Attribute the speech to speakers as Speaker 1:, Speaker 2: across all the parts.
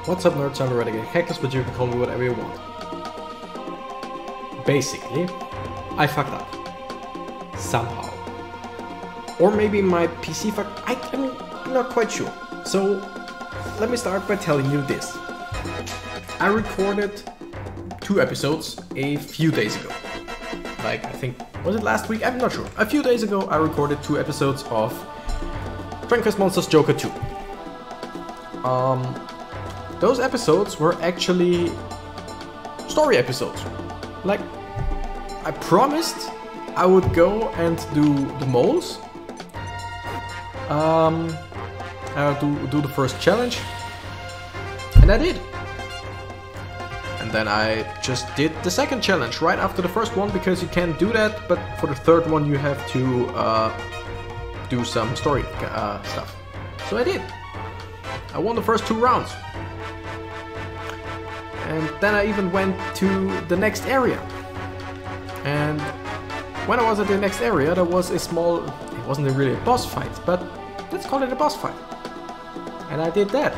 Speaker 1: What's up, nerds? I'm Renegade Cactus, but you can call me whatever you want. Basically, I fucked up. Somehow. Or maybe my PC fucked. I'm not quite sure. So, let me start by telling you this. I recorded 2 episodes a few days ago. Like, I think, was it last week? I'm not sure. A few days ago, I recorded 2 episodes of Dragon Quest Monsters Joker 2. Those episodes were actually story episodes. Like, I promised I would go and do the moles. Do the first challenge. And I did. And then I just did the second challenge right after the first one, because you can't do that, but for the third one you have to do some story stuff. So I did. I won the first 2 rounds. And then I even went to the next area. And when I was at the next area, there was a small... It wasn't really a boss fight, but let's call it a boss fight. And I did that.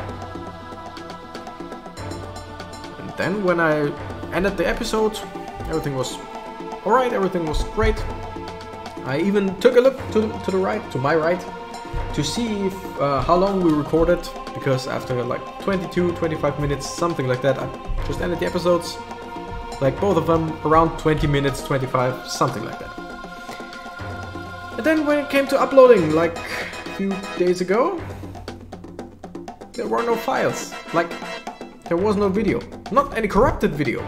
Speaker 1: And then when I ended the episode, everything was alright, everything was great. I even took a look to my right, to see if, how long we recorded, because after like 22-25 minutes, something like that, I just ended the episodes, like both of them around 20 minutes, 25, something like that. And then when it came to uploading, like a few days ago, there were no files, like there was no video, not any corrupted video,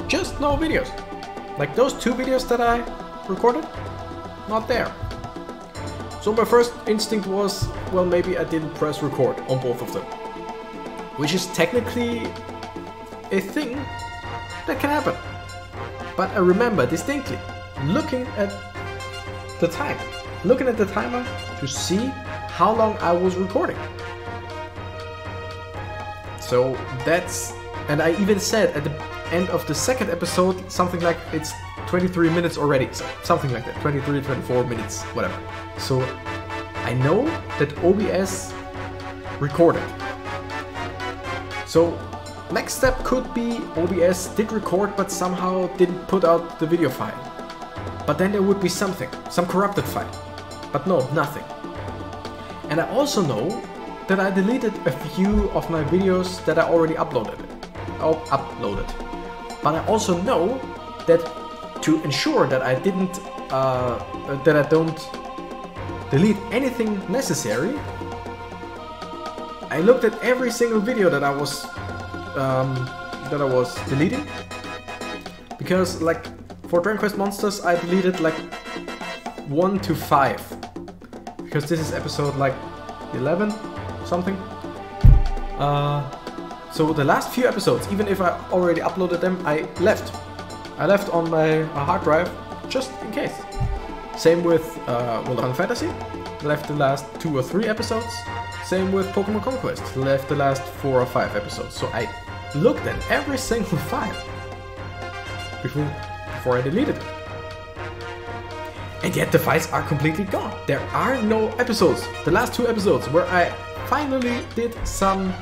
Speaker 1: just no videos. Like those 2 videos that I recorded, not there. So my first instinct was, well, maybe I didn't press record on both of them. Which is technically a thing that can happen. But I remember distinctly looking at the timer to see how long I was recording. So that's... And I even said at the end of the second episode something like it's 23 minutes already, so something like that, 23, 24 minutes, whatever. So I know that OBS recorded. So next step could be OBS did record but somehow didn't put out the video file. But then there would be something, some corrupted file. But no, nothing. And I also know that I deleted a few of my videos that I already uploaded. But I also know that to ensure that I didn't, that I don't delete anything necessary, I looked at every single video that I was deleting, because like for Dragon Quest Monsters I deleted like 1 to 5, because this is episode like 11 something. So the last few episodes, even if I already uploaded them, I left on my hard drive just in case. Same with Wildrun Fantasy, left the last 2 or 3 episodes. Same with Pokémon Conquest, left the last 4 or 5 episodes. So I looked at every single file before I deleted it. And yet the files are completely gone. There are no episodes. The last 2 episodes where I finally did some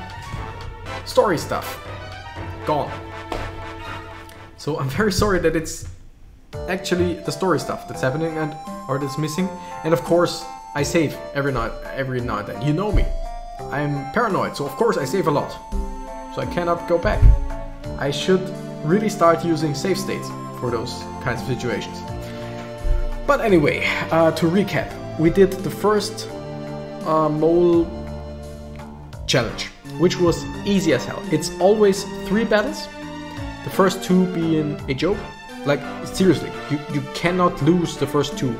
Speaker 1: story stuff, gone. So I'm very sorry that it's actually the story stuff that's happening or that's missing. And of course I save every now and then. You know me. I'm paranoid, so of course I save a lot. So I cannot go back. I should really start using save states for those kinds of situations. But anyway, to recap, we did the first mole challenge, which was easy as hell. It's always 3 battles. The first 2 being a joke. Like, seriously, you cannot lose the first 2.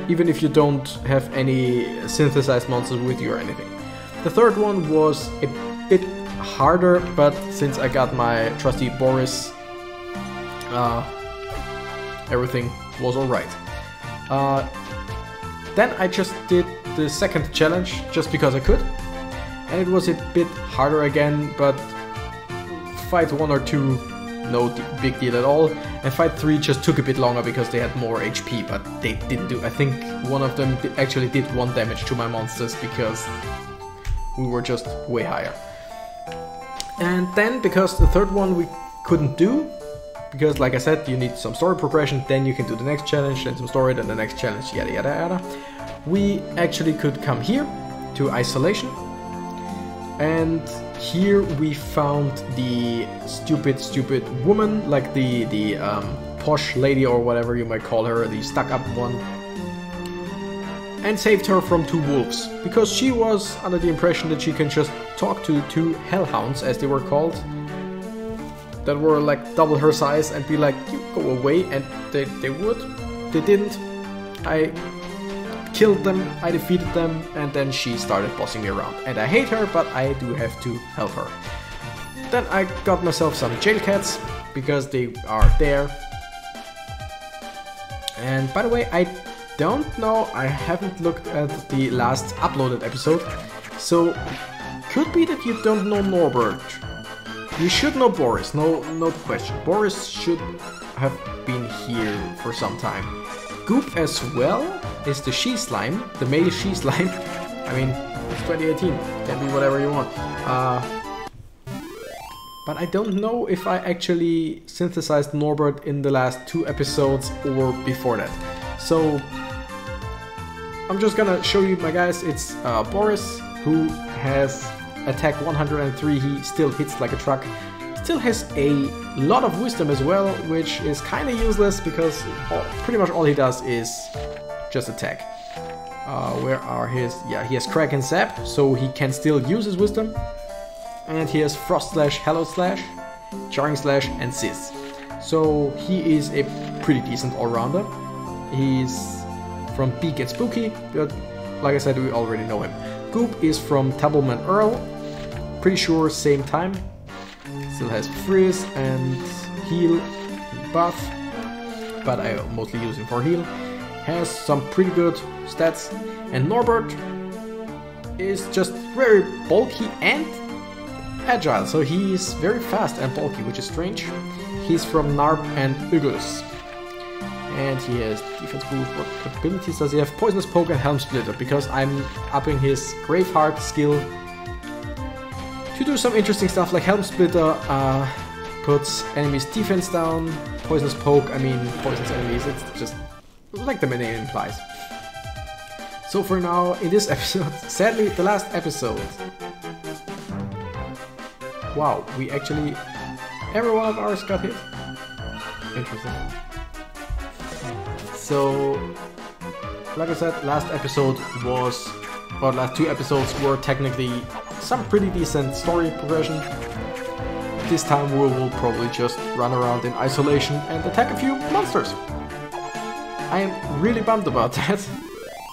Speaker 1: Even if you don't have any synthesized monsters with you or anything. The third one was a bit harder, but since I got my trusty Boris, everything was alright. Then I just did the second challenge, just because I could. And it was a bit harder again, but fight 1 or 2, no big deal at all. And fight 3 just took a bit longer because they had more HP, but they didn't do... I think one of them actually did 1 damage to my monsters because we were just way higher. And then, because the third one we couldn't do, because like I said, you need some story progression, then you can do the next challenge, then some story, then the next challenge, yada yada yada. We actually could come here to Isolation, and here we found the stupid woman, like the posh lady or whatever you might call her, the stuck-up one, and saved her from 2 wolves, because she was under the impression that she can just talk to 2 hellhounds, as they were called, that were like double her size, and be like, you go away, and they would. They didn't. I killed them, I defeated them, and then she started bossing me around. And I hate her, but I do have to help her. Then I got myself some jail cats, because they are there. And by the way, I don't know, I haven't looked at the last uploaded episode, so could be that you don't know Norbert. You should know Boris, no question. Boris should have been here for some time. Goop as well is the she-slime, the male she-slime. I mean, it's 2018, can be whatever you want. But I don't know if I actually synthesized Norbert in the last 2 episodes or before that. So I'm just gonna show you, my guys. It's Boris, who has attack 103, he still hits like a truck. Still has a lot of wisdom as well, which is kind of useless because pretty much all he does is just attack. Where are his... yeah, he has Crack and Zap, so he can still use his wisdom. And he has Frost Slash, Hallow Slash, Jarring Slash and Sizz. So he is a pretty decent all-rounder. He's from Beak and Spooky, but like I said, we already know him. Goop is from Tubbleman Earl, pretty sure same time. Still has Frizz and Heal and Buff, but I mostly use him for heal. Has some pretty good stats. And Norbert is just very bulky and agile, so he's very fast and bulky, which is strange. He's from Narp and Uggles. And he has defense boost. What abilities does he have? Poisonous Poke and Helm Splitter, because I'm upping his Graveheart skill to do some interesting stuff, like Helm Splitter puts enemies' defense down. Poisonous Poke, I mean, poisons enemies, it's just like the name implies. So for now, in this episode, sadly the last episode, wow, we actually, every one of ours got hit. Interesting. So, like I said, last episode was, or last 2 episodes were technically some pretty decent story progression. This time we will probably just run around in isolation and attack a few monsters. I am really bummed about that.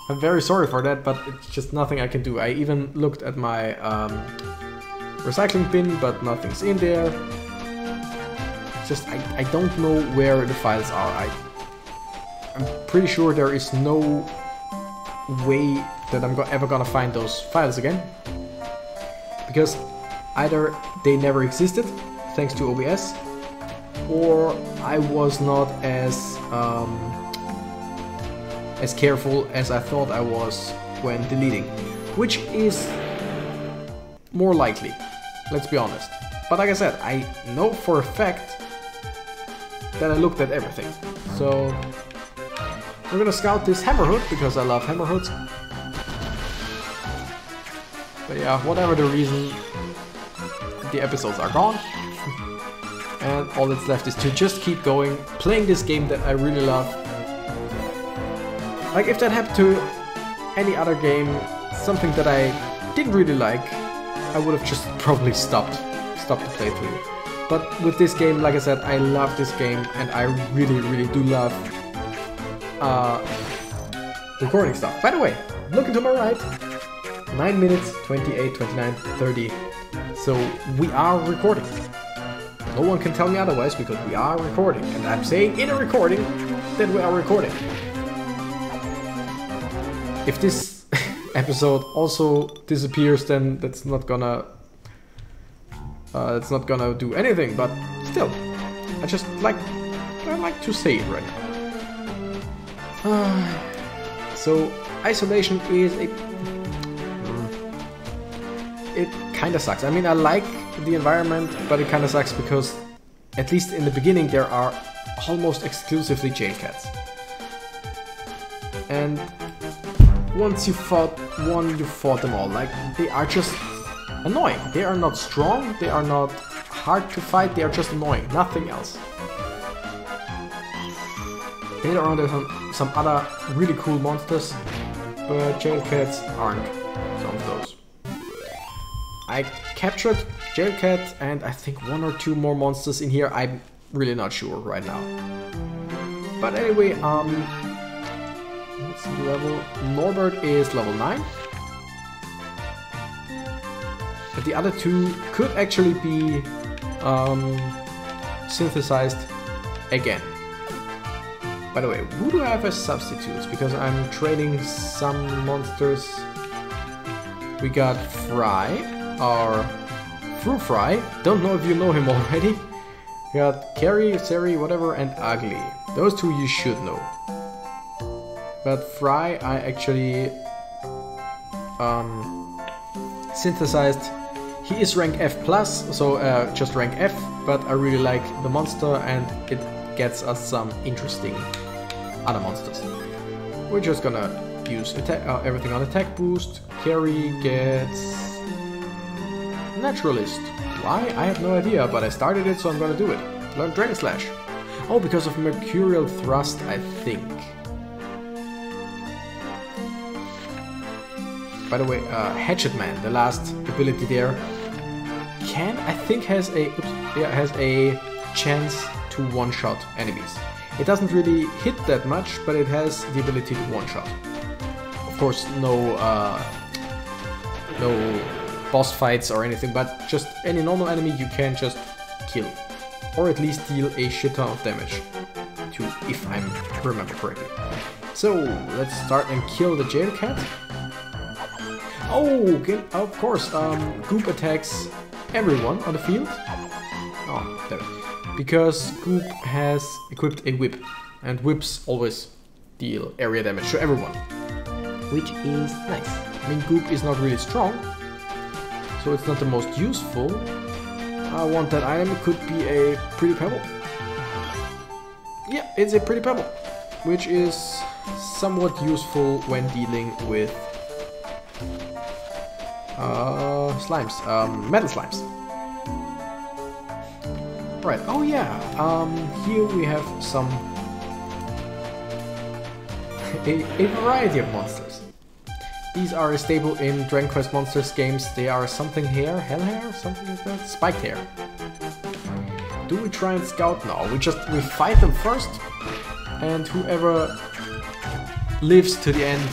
Speaker 1: I'm very sorry for that, but it's just nothing I can do. I even looked at my recycling bin, but nothing's in there. It's just, I don't know where the files are. I'm pretty sure there is no way that I'm ever gonna find those files again. Because either they never existed, thanks to OBS, or I was not as careful as I thought I was when deleting. Which is more likely, let's be honest. But like I said, I know for a fact that I looked at everything. So we're gonna scout this Hammerhood, because I love Hammerhoods. But yeah, whatever the reason, the episodes are gone. And all that's left is to just keep going, playing this game that I really love. Like, if that happened to any other game, something that I didn't really like, I would have just probably stopped the playthrough. But with this game, like I said, I love this game, and I really do love recording stuff. By the way, looking to my right, 9 minutes, 28, 29, 30. So we are recording. No one can tell me otherwise, because we are recording. And I'm saying in a recording that we are recording. If this episode also disappears, then that's not gonna do anything, but still, I like to say it right now. So Isolation is a it kind of sucks. I mean, I like the environment, but it kind of sucks because, at least in the beginning, there are almost exclusively jail cats. And once you fought one, you fought them all. Like, they are just annoying. They are not strong, they are not hard to fight, they are just annoying, nothing else. Later on there's some other really cool monsters, but jail cats aren't some of those. I captured jail cat and I think 1 or 2 more monsters in here, I'm really not sure right now. But anyway, what's the level? Norbert is level 9. But the other 2 could actually be synthesized again. By the way, who do I have as substitutes? Because I'm training some monsters. We got Fry, or Fruit Fry. Don't know if you know him already. We got Carrie, Seri, whatever, and Ugly. Those 2 you should know. But Fry, I actually synthesized. He is rank F+, so just rank F, but I really like the monster and it gets us some interesting other monsters. We're just gonna use everything on attack boost. Carrie gets Naturalist. Why? I have no idea, but I started it, so I'm gonna do it. Learn Dragon Slash. Oh, because of Mercurial Thrust, I think. By the way, Hatchet Man, the last ability there, I think has a chance to one-shot enemies. It doesn't really hit that much, but it has the ability to one-shot. Of course, no boss fights or anything, but just any normal enemy you can just kill, or at least deal a shit ton of damage to, if I remember correctly. So let's start and kill the jail cat. Oh, okay, of course, Goop attacks everyone on the field. Oh, there. Because Goop has equipped a whip, and whips always deal area damage to everyone, which is nice. I mean, Goop is not really strong, so it's not the most useful. I want that item. It could be a Pretty Pebble. Yeah, it's a Pretty Pebble, which is somewhat useful when dealing with slimes, metal slimes. Right, oh yeah, here we have a variety of monsters. These are a staple in Dragon Quest Monsters games. They are something hair, hell hair, something like that, spiked hair. Do we try and scout? No, we fight them first, and whoever lives to the end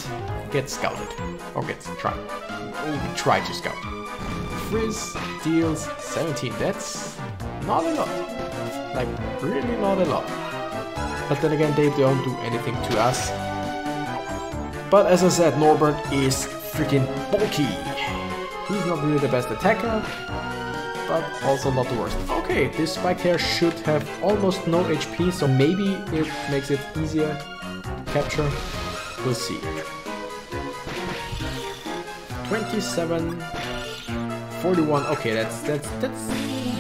Speaker 1: gets scouted, or gets tried. We try to scout. Frizz deals 17, that's not a lot. Like, really not a lot. But then again, they don't do anything to us. But as I said, Norbert is freaking bulky. He's not really the best attacker, but also not the worst. Okay, this spiked hair should have almost no HP, so maybe it makes it easier to capture. We'll see. 27, 41. Okay, that's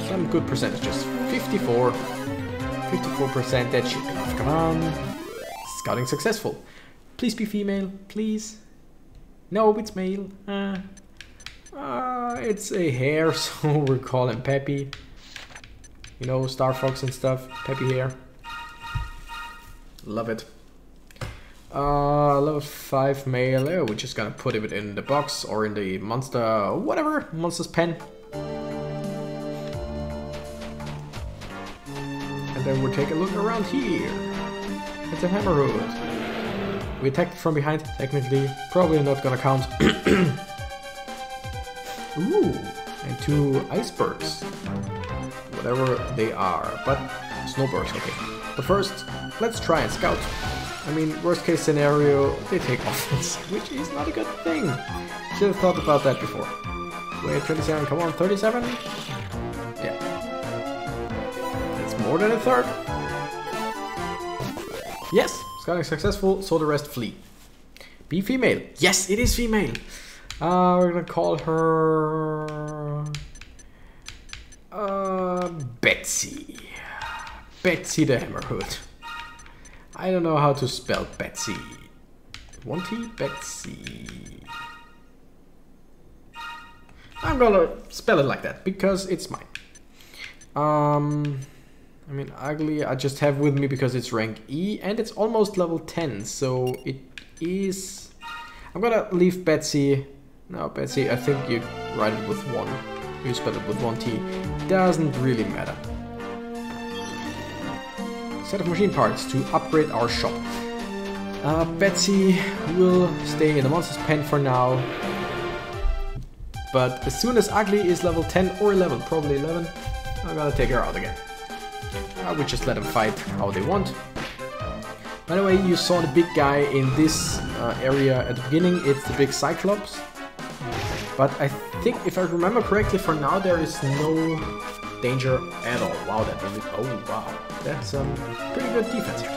Speaker 1: some good percentages. 54%. That should be enough. Come on. Scouting successful. Please be female, please. No, it's male. It's a hare, so we'll call him Peppy. You know, Star Fox and stuff. Peppy hair. Love it. Level 5 male. We're just gonna put it in the box or in the monster, whatever, monster's pen. And then we'll take a look around here. It's a Hammerhood. We attacked from behind, technically. Probably not gonna count. Ooh, and 2 icebergs. Whatever they are, but snowbirds, okay. But first, let's try and scout. I mean, worst case scenario, they take offense, which is not a good thing. Should have thought about that before. Wait, 27, come on, 37? Yeah. That's more than a third. Yes, scouting successful, so the rest flee. Be female. Yes, it is female. We're gonna call her Betsy. Betsy the Hammerhood. I don't know how to spell Betsy. One T? Betsy. I'm gonna spell it like that because it's mine. I mean, ugly I just have with me because it's rank E and it's almost level 10, so it is... I'm gonna leave Betsy. No, Betsy, I think you write it with one. You spell it with one T. Doesn't really matter. Set of machine parts to upgrade our shop. Betsy will stay in the monster's pen for now. But as soon as Ugly is level 10 or 11, probably 11, I'm gonna take her out again. I would just let them fight how they want. By the way, you saw the big guy in this area at the beginning. It's the big Cyclops. But I think, if I remember correctly, for now there is no danger at all. Wow, that was it. Oh, wow. That's pretty good defense here.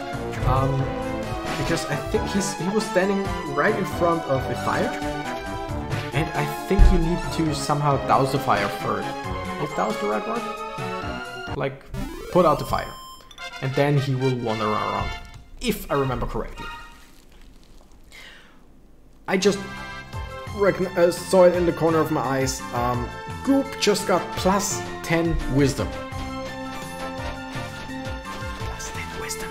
Speaker 1: Because I think he was standing right in front of a fire. And I think you need to somehow douse the fire first. Is douse the right word? Like, put out the fire. And then he will wander around. If I remember correctly. I just saw it in the corner of my eyes. Goop just got plus 10 wisdom. Plus 10 wisdom.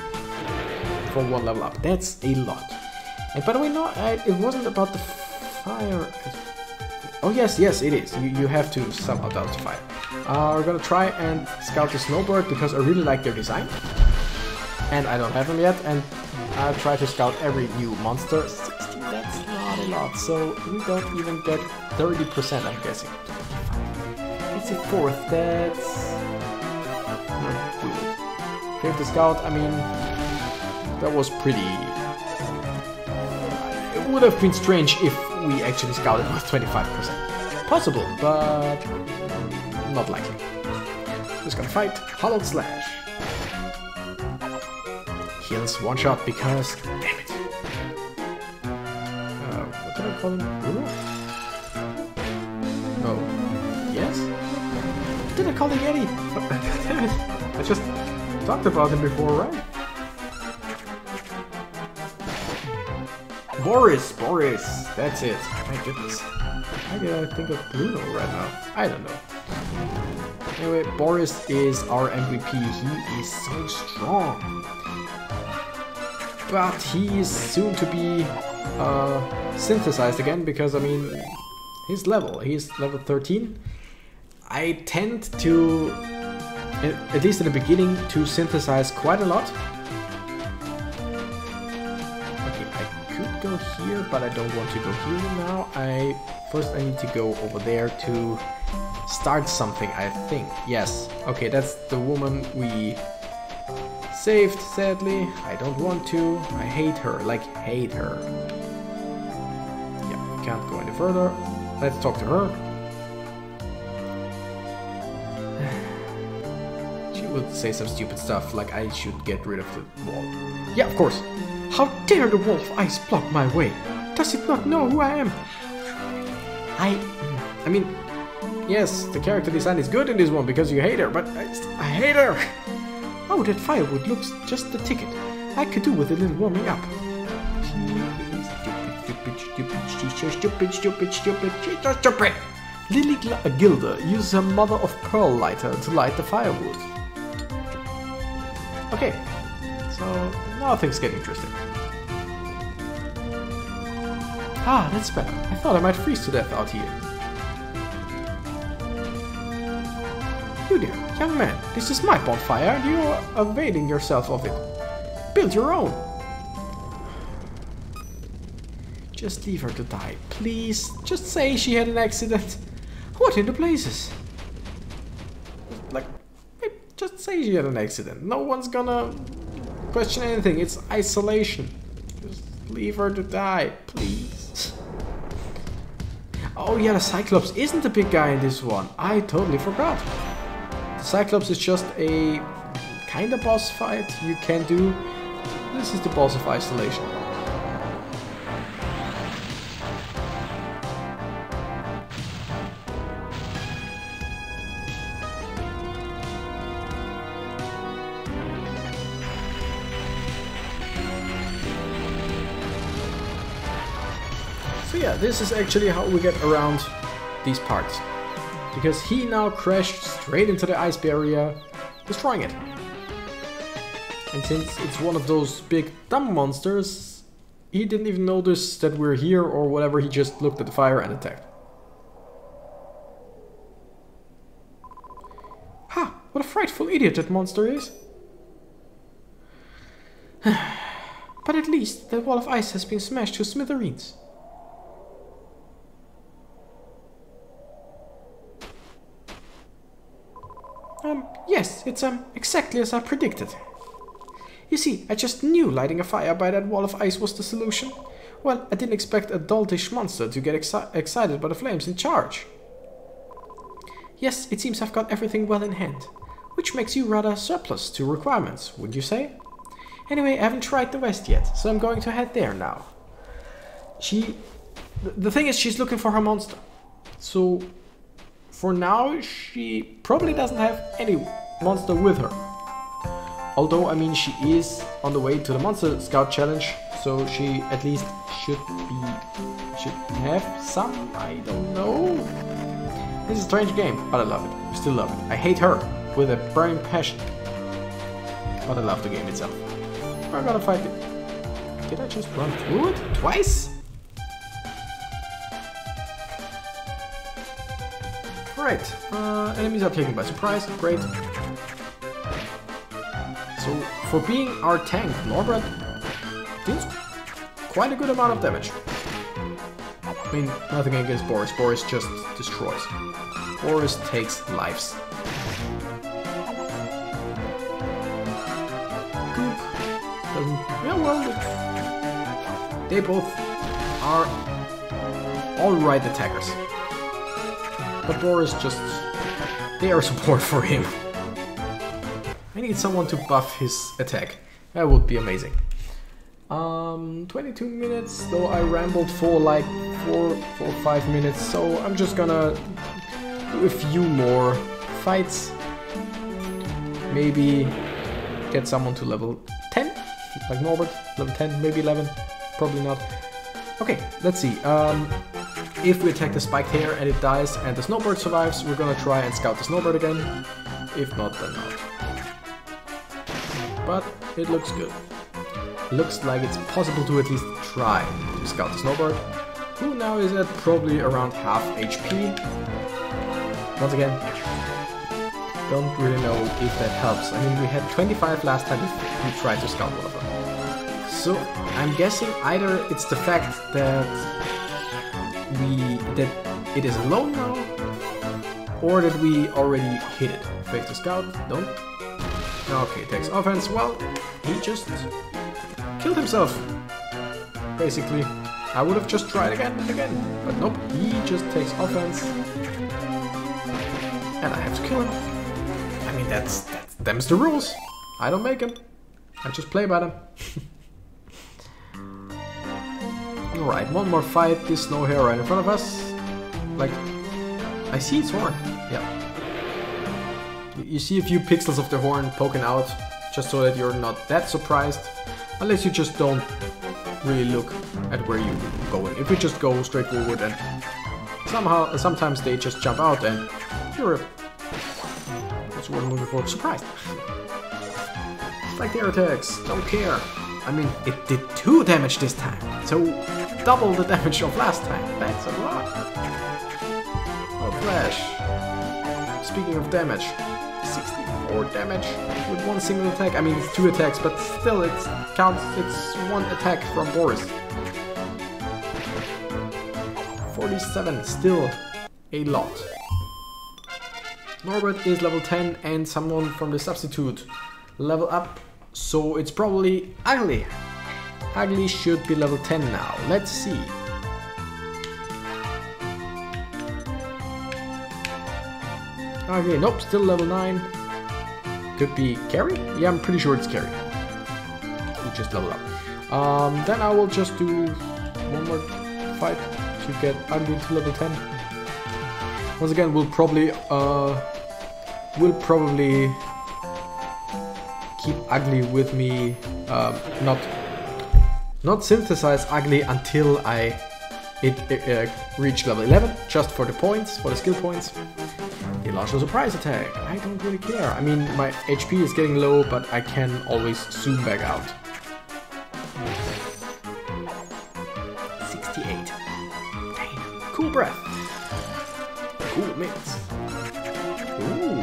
Speaker 1: For one level up. That's a lot. And by the way, no, it wasn't about the fire. Oh yes, yes it is. You have to somehow douse the fire. We're gonna try and scout the Snowbird because I really like their design. And I don't have them yet, and I'll try to scout every new monster. 60, that's not a lot, so we don't even get 30%, I'm guessing. It's a fourth, that's not good. Grave the Scout, I mean, that was pretty... It would have been strange if we actually scouted with 25%. Possible, but not likely. Just gonna fight Hollowed Slash. Heals one shot because, damn it. What did I call him? Bruno? Oh, yes? What did I call the Yeti? Damn it. I just talked about him before, right? Boris, that's it. My goodness. Why did I think of Bruno right now? I don't know. Anyway, Boris is our MVP. He is so strong. But he is soon to be synthesized again because, I mean, he's level 13. I tend to, at least in the beginning, to synthesize quite a lot. Okay, I could go here, but I don't want to go here now. First I need to go over there to start something, I think. Yes, okay, that's the woman we saved, sadly. I don't want to. I hate her, like hate her. Yeah, can't go any further. Let's talk to her. She would say some stupid stuff like I should get rid of the wall. Yeah, of course. How dare the wolf ice block my way? Does it not know who I am? I mean, yes, the character design is good in this one because you hate her, but I hate her. Oh, that firewood looks just the ticket. I could do with a little warming up. She's so stupid. Lily Gilda uses her mother of pearl lighter to light the firewood. Okay, so now things get interesting. Ah, that's better. I thought I might freeze to death out here. You there, young man, this is my bonfire and you are availing yourself of it. Build your own. Just leave her to die, please. Just say she had an accident. What in the blazes? Like, just say she had an accident. No one's gonna question anything. It's isolation. Just leave her to die, please. Oh yeah, the Cyclops isn't the big guy in this one. I totally forgot. The Cyclops is just a kind of boss fight you can do. This is the boss of isolation. So yeah, this is actually how we get around these parts. Because he now crashed straight into the ice barrier, destroying it. And since it's one of those big dumb monsters, he didn't even notice that we're here or whatever, he just looked at the fire and attacked. Ha! What a frightful idiot that monster is! But at least that wall of ice has been smashed to smithereens. Yes, it's exactly as I predicted. You see, I just knew lighting a fire by that wall of ice was the solution. Well, I didn't expect a doltish monster to get excited by the flames in charge. Yes, it seems I've got everything well in hand, which makes you rather surplus to requirements, would you say? Anyway, I haven't tried the west yet, so I'm going to head there now. The thing is, she's looking for her monster. So, for now, she probably doesn't have any monster with her. Although, I mean, she is on the way to the Monster Scout Challenge, so she at least should have some, I don't know. This is a strange game, but I love it. I still love it. I hate her with a burning passion, but I love the game itself. We're gonna fight it. Did I just run through it? Twice? Right, enemies are taken by surprise, great. So, for being our tank, Norbert deals quite a good amount of damage. I mean, nothing against Boris. Boris just destroys. Boris takes lives. Goop doesn't... Yeah, well, they both are alright attackers. But Boris just... They are support for him. I need someone to buff his attack. That would be amazing. 22 minutes, though I rambled for like 4 or 5 minutes, so I'm just gonna do a few more fights. Maybe get someone to level 10, like Norbert, level 10, maybe 11, probably not. Okay, let's see. If we attack the spiked hair and it dies and the snowbird survives, we're gonna try and scout the snowbird again. If not, then not. But it looks good. Looks like it's possible to at least try to scout the snowbird, who now is at probably around half HP. Once again, don't really know if that helps. I mean, we had 25 last time we tried to scout one of them. So I'm guessing either it's the fact that it is alone now, or that we already hit it. Faith to scout, don't. Okay, takes offense. Well, he just killed himself. Basically, I would have just tried again and again, but nope, he just takes offense. And I have to kill him. I mean, them's the rules. I don't make them. I just play by them. Alright, one more fight. This snow hare right in front of us. Like, I see its horn. Yeah. You see a few pixels of the horn poking out, just so that you're not that surprised. Unless you just don't really look at where you're going. If you just go straight forward and sometimes they just jump out and you're, what's the word I'm looking for? Surprised. Like their attacks, don't care. I mean, it did 2 damage this time, so double the damage of last time. That's a lot. Oh, flash. Speaking of damage, 64 damage with 1 single attack. I mean, it's 2 attacks, but still it counts. It's 1 attack from Boris. 47, still a lot. Norbert is level 10 and someone from the substitute level up, so it's probably Ugly. Ugly should be level 10 now. Let's see. Okay, nope, still level 9. Could be Carrie? Yeah, I'm pretty sure it's Carrie. You just level up. Then I will just do one more fight to get Ugly to level 10. Once again, we'll probably keep Ugly with me. Not synthesize Ugly until I it reached level 11 just for the points, for the skill points. It launched a surprise attack. I don't really care. I mean, my HP is getting low, but I can always zoom back out. 68. Damn. Cool breath. Cool mitts. Ooh.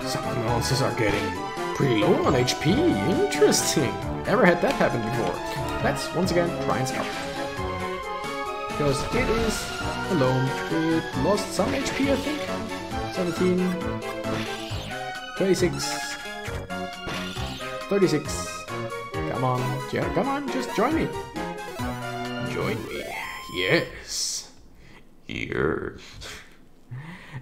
Speaker 1: Some of the monsters are getting pretty low on HP. Interesting. Never had that happen before. Let's once again try and scout. Because it is alone. It lost some HP, I think. 17. 26. 36. Come on. Yeah, come on, just join me. Join me. Yes. Yes.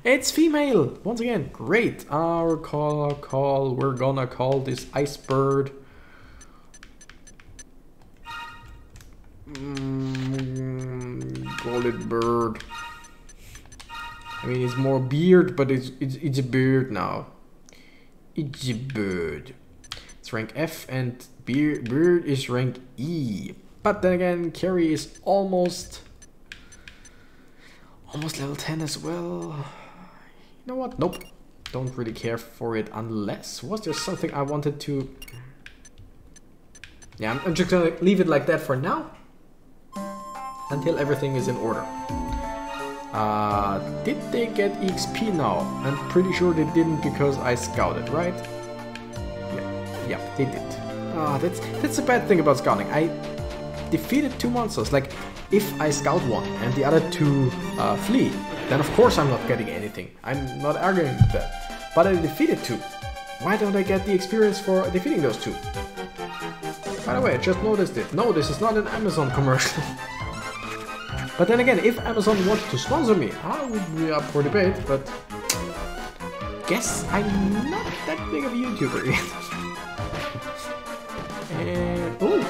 Speaker 1: It's female! Once again, great. We're gonna call this ice bird. Call it bird. I mean, it's more beard, but it's a bird now. It's a bird. It's rank F and bird is rank E. But then again, Carrie is almost level 10 as well. You know what? Nope. Don't really care for it unless... Was there something I wanted to... Yeah, I'm just gonna leave it like that for now. Until everything is in order. Did they get EXP now? I'm pretty sure they didn't because I scouted, right? Yeah, they did. That's a bad thing about scouting. I defeated 2 monsters. Like, if I scout one and the other 2 flee, then of course I'm not getting anything. I'm not arguing with that. But I defeated 2. Why don't I get the experience for defeating those 2? By the way, I just noticed it. No, this is not an Amazon commercial. But then again, if Amazon wanted to sponsor me, I would be up for debate, but guess I'm not that big of a YouTuber yet. And oh,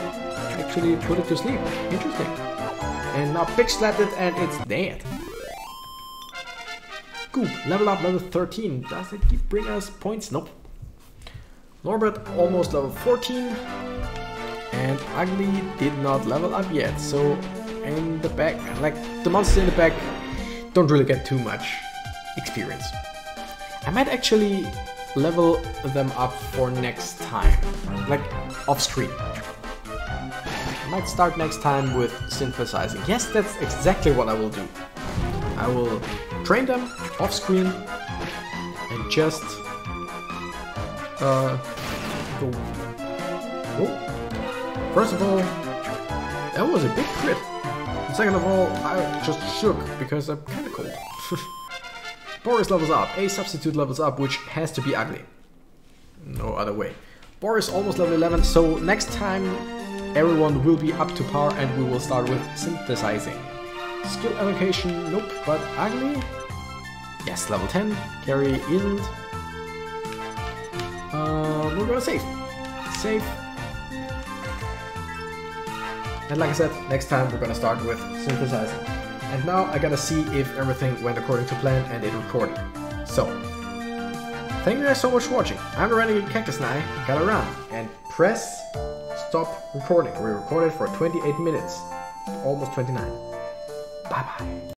Speaker 1: actually put it to sleep. Interesting. And now pitch slapped it and it's dead. Cool, level up, level 13. Does it bring us points? Nope. Norbert almost level 14. And Ugly did not level up yet, so in the back, like the monsters in the back don't really get too much experience. I might actually level them up for next time, like off screen. I might start next time with synthesizing. Yes, that's exactly what I will do. I will train them off screen and just go. Oh. First of all, that was a big crit. And second of all, I just shook because I'm kinda cold. Boris levels up. A substitute levels up, which has to be Ugly. No other way. Boris almost level 11, so next time everyone will be up to par and we will start with synthesizing. Skill allocation, nope, but Ugly? Yes, level 10. Carrie isn't. We're gonna save. Save. And like I said, next time we're gonna start with synthesizing. And now I gotta see if everything went according to plan and it recorded. So, thank you guys so much for watching. I'm the Renegade Cactus Knight. Gotta run and press stop recording. We recorded for 28 minutes, almost 29. Bye bye.